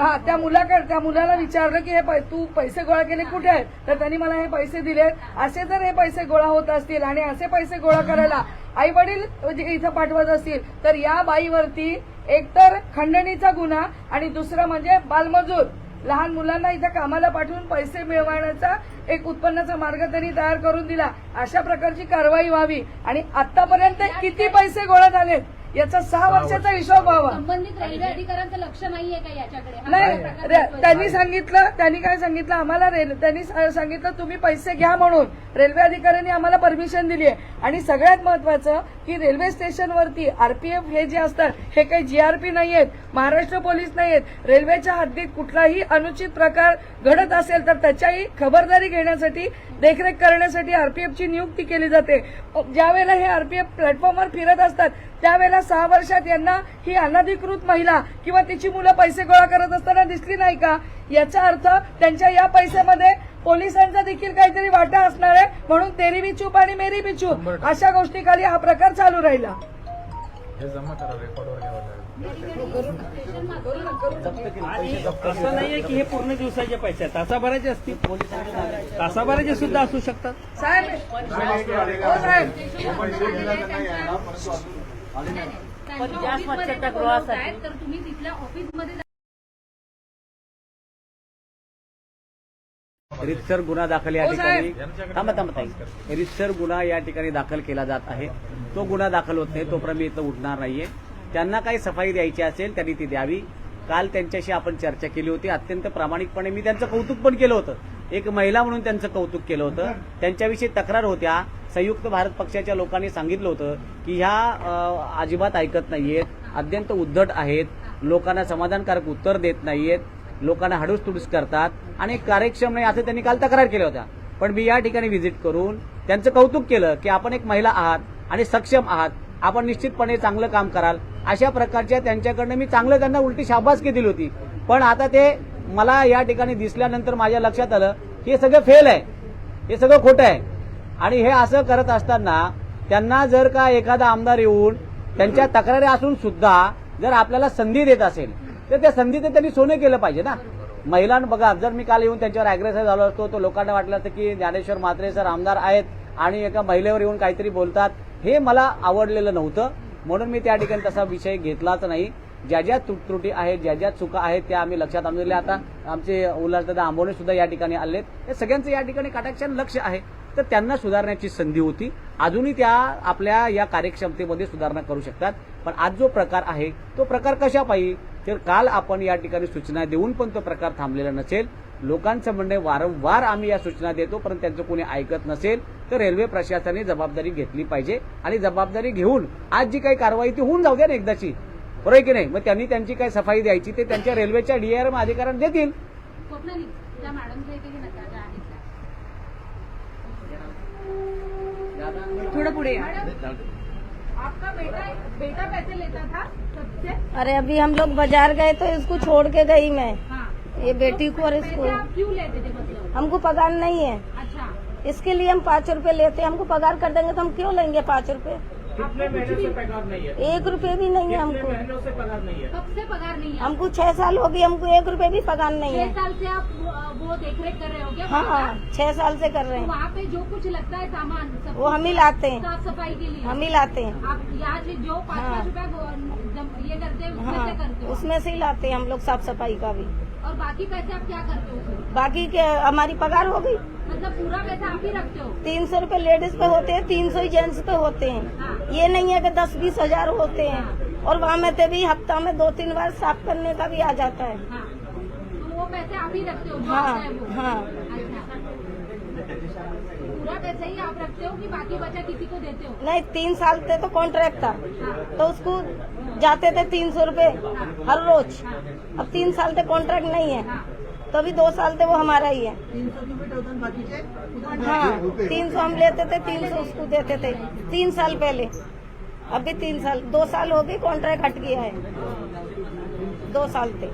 त्या मुलाला विचारलं की हे तू पैसे गोळा केले कुठे आहेत? तर त्यांनी मला हे पैसे दिले. असे जर हे पैसे गोळा होत असतील आणि असे पैसे गोळा करायला आई वडील इथं पाठवत असतील तर या बाईवरती एकतर खंडणीचा गुन्हा आणि दुसरं म्हणजे बालमजूर, लहान मुलांना इथं कामाला पाठवून पैसे मिळवण्याचा एक उत्पन्नाचा मार्ग त्यांनी तयार करून दिला. अशा प्रकारची कारवाई व्हावी आणि आतापर्यंत किती पैसे गोळा झालेत याचा 6 वर्षाचा हिशोब व्हावा. संबंधित रेल्वे अधिकाऱ्यांचं लक्ष नाहीये का याच्याकडे? नाही, त्यांनी काय सांगितलं आम्हाला, त्यांनी सांगितलं तुम्ही पैसे घ्या म्हणून. रेल्वे अधिकाऱ्यांनी आम्हाला परमिशन दिली आहे. आणि सगळ्यात महत्वाचं की रेल्वे स्टेशनवरती आरपीएफ हे जे असतात हे काही जीआरपी नाहीयेत, महाराष्ट्र पोलीस नाहीयेत. रेल्वेच्या हद्दीत कुठलाही अनुचित प्रकार घडत असेल तर त्याच्याही खबरदारी घेण्यासाठी, देखरेख करण्यासाठी आरपीएफची नियुक्ती केली जाते. ज्यावेळेला हे आरपीएफ प्लॅटफॉर्मवर फिरत असतात त्यावेळेला 6 वर्षात यांना ही अनधिकृत महिला किंवा तिची मुलं पैसे गोळा करत असताना दिसली नाही का? याचा अर्थ त्यांच्या या पैशामध्ये पोलिसांचा देखील काहीतरी वाटा असणार आहे. म्हणून तेरी भी चूप आणि मेरी भी चूप अशा गोष्टीखाली हा प्रकार चालू राहिला. असं नाहीये की हे पूर्ण दिवसाचे पैसे आहेत, तासाभराचे असतील, तासाभराचे सुद्धा असू शकतात. साहेब त्यांच्या ऑफिसमध्ये ते बोलवत आहेत, तर तुम्ही तिथल्या ऑफिसमध्ये रितसर गुन्हा दाखल या ठिकाणी रितसर गुन्हा या ठिकाणी दाखल केला जात आहे. तो गुन्हा दाखल होत नाही तोपर्यंत इथं उठणार नाहीये. त्यांना काही सफाई द्यायची असेल त्यांनी ती द्यावी. काल त्यांच्याशी आपण चर्चा केली होती. अत्यंत प्रामाणिकपणे मी त्यांचं कौतुक पण केलं होतं एक महिला म्हणून त्यांचं कौतुक केलं होतं. त्यांच्याविषयी तक्रार होत्या. संयुक्त भारत पक्षाच्या लोकांनी सांगितलं होतं की ह्या अजिबात ऐकत नाहीयेत, अत्यंत उद्धट आहेत, लोकांना समाधानकारक उत्तर देत नाहीयेत, लोकांना हाडूस करतात आणि कार्यक्षम नाही असं त्यांनी काल तक्रार केल्या होत्या. पण मी या ठिकाणी व्हिजिट करून त्यांचं कौतुक केलं की आपण एक महिला आहात आणि सक्षम आहात, आपण निश्चितपणे चांगलं काम कराल, अशा प्रकारच्या त्यांच्याकडनं मी चांगलं त्यांना उलटी शाबासकी दिली होती. पण आता ते मला या ठिकाणी दिसल्यानंतर माझ्या लक्षात आलं की हे सगळं फेल आहे, हे सगळं खोटं आहे. आणि हे असं करत असताना त्यांना जर का एखादा आमदार येऊन त्यांच्या तक्रारी असून सुद्धा जर आपल्याला संधी देत असेल तर त्या संधीचं त्यांनी सोनं केलं पाहिजे ना. महिलांना बघा, जर मी काल येऊन त्यांच्यावर अग्रेसर झालो असतो तर लोकांना वाटलं असतं की ज्ञानेश्वर म्हात्रे सर आमदार आहेत आणि एका महिलेवर येऊन काहीतरी बोलतात, हे मला आवडलेलं नव्हतं. म्हणून मी त्या ठिकाणी तसा विषय घेतलाच नाही. ज्या ज्या त्रुटी आहेत, ज्या ज्या चुका आहेत त्या आम्ही लक्षात आणून दिल्या. आता आमचे उल्हासदादा आंबोणे सुद्धा या ठिकाणी आलेत. हे सगळ्यांचं या ठिकाणी कटाक्षाने लक्ष आहे. तर त्यांना सुधारण्याची संधी होती. अजूनही त्या आपल्या या कार्यक्षमतेमध्ये सुधारणा करू शकतात. पण आज जो प्रकार आहे तो प्रकार कशा पाहिजे, तर काल आपण या ठिकाणी सूचना देऊन पण तो प्रकार थांबलेला नसेल. लोकांचं म्हणणे वारंवार आम्ही या सूचना देतो परंतु त्यांचं कोणी ऐकत नसेल तर रेल्वे प्रशासनाने जबाबदारी घेतली पाहिजे आणि जबाबदारी घेऊन आज जी काही कारवाई ती होऊन जाऊ द्या ना एकदाची, बरोबर आहे की नाही. मग त्यांनी त्यांची काय सफाई द्यायची ते त्यांच्या रेल्वेच्या DRM अधिकाऱ्यांना देतील. स्वप्नाली, त्या मॅडमच्या इथे की नका ज्या आहेत त्या. थोडं पुढे या. आपका बेटा पैसे लेता था सबसे? अरे अभी हम लोग बाजार गए तो इसको छोड़ के गई मैं, हाँ, ये बेटी को और इसको। पैसे आप क्यों लेते थे मतलब? हमको पगार नहीं है, अच्छा, इसके लिए हम 5 रुपए लेते हैं। हमको पगार कर देंगे तो हम क्यों लेंगे 5 रुपए? कितने महीने से पगार नहीं है? 1 रुपए भी नहीं है कितने हमको। महीनों से पगार नहीं है? कब से पगार नहीं है? हमको 6 साल हो गई, हमको 1 रुपए भी पगार नहीं 6 है। साल से आप वो देखरेख कर रहे हो क्या? हाँ, 6 साल से कर रहे तो हैं। वहाँ पे जो कुछ लगता है सामान सब वो हम ही लाते हैं, साफ सफाई के लिए हम ही लाते हैं। आप यहाँ से जो 5-5 हाँ। रुपया ये करते हैं उसमें से करते हाँ, हो? उसमें से ही लाते हैं हम लोग साफ सफाई का भी। और बाकी पैसे आप क्या करते हो उसमें? बाकी के हमारी पगार हो गई। मतलब पूरा पैसा आप ही रखते हो? 300 रुपए लेडीज पे होते हैं, 300 ही जेंट्स पे होते हैं। हाँ। ये नहीं है कि 10-20 हजार होते हैं। और वहाँ में तो भी हफ्ता में 2-3 बार साफ करने का भी आ जाता है। हाँ, तो वो पैसे आप ही रखते हो जो हाँ, आता है वो? हाँ। अच्छा, पूरा पैसा ही आप रखते हो कि बाकी बचा किसी को देते हो? नहीं, 3 साल से तो कॉन्ट्रैक्ट था तो उसको जाते थे 300 रुपए हर रोज। अब 3 साल से कॉन्ट्रैक्ट नहीं है तो अभी 2 साल से वो हमारा ही है। 300 हम लेते थे, 300 उसको देते थे 3 साल पहले। अभी 3 साल 2 साल हो गए कॉन्ट्रैक्ट हट गया है, 2 साल से।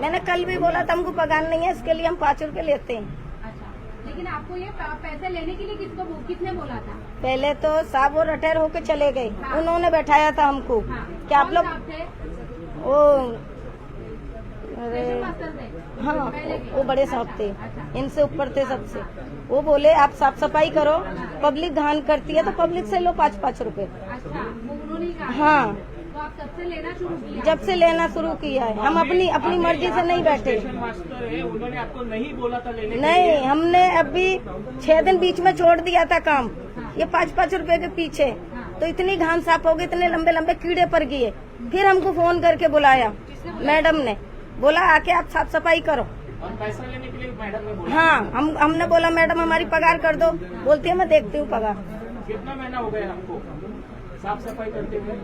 मैंने कल भी बोला था हमको पगार नहीं है, इसके लिए हम 5 रुपए लेते हैं। अच्छा, लेकिन आपको ये पैसे लेने के लिए किसने बोला था? पहले तो साहब वो रिटायर होके चले गए, उन्होंने बैठाया था हमको हाँ, कि आप कौन लोग साहब थे? वो अरे स्टेशन मास्टर थे? हाँ, पहले के? वो बड़े साहब थे, अच्छा। इनसे ऊपर थे सबसे। वो बोले आप साफ सफाई करो, पब्लिक घान करती है तो पब्लिक से लो 5-5 रुपए। अच्छा, वो उन्होंने ही कहा? हाँ, तो आप तब से लेना शुरू किया? जब से लेना शुरू किया है, हम अपनी मर्जी से नहीं बैठे। मास्टर है, उन्होंने आपको नहीं बोला था लेने के नहीं, लिए? हमने अभी 6 दिन बीच में छोड़ दिया था काम, ये 5-5 रुपए के पीछे। तो इतनी घान साफ हो गई, इतने लंबे लंबे कीड़े पड़ गए। फिर हमको फोन करके बुलाया मैडम ने, बोला आके आप साफ सफाई करो। और पैसा लेने के लिए मैडम ने बोला? हाँ, हमने बोला मैडम हमारी पगार कर दो, बोलती है मैं देखती हूँ पगार। कितना महीना हो गया आपको साफ सफाई करते हुए?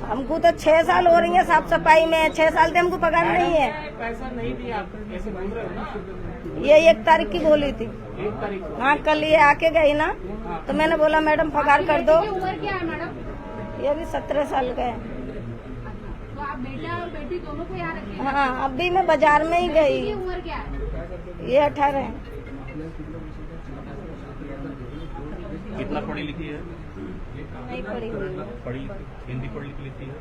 हमको तो 6 साल हो रही है साफ सफाई में, 6 साल से हमको पगार नहीं है। पैसा नहीं दिया आप ऐसे बोल रहे हो ना? ये 1 तारीख की बोली थी। 1 तारीख को? हाँ, कल ये आके गई ना तो मैंने बोला मैडम पगार कर दो। बेटी की उम्र क्या है मैडम? ये अभी 17 साल का है। तो आप बेटा और बेटी दोनों को यहाँ रखिए। हाँ, अभी मैं बाजार में ही बेटी की गई। उम्र क्या है? ये 18 है। कितना पढ़ी लिखी है? नहीं पड़ी हुई। पढ़ी हिंदी पढ़ी लिखी है?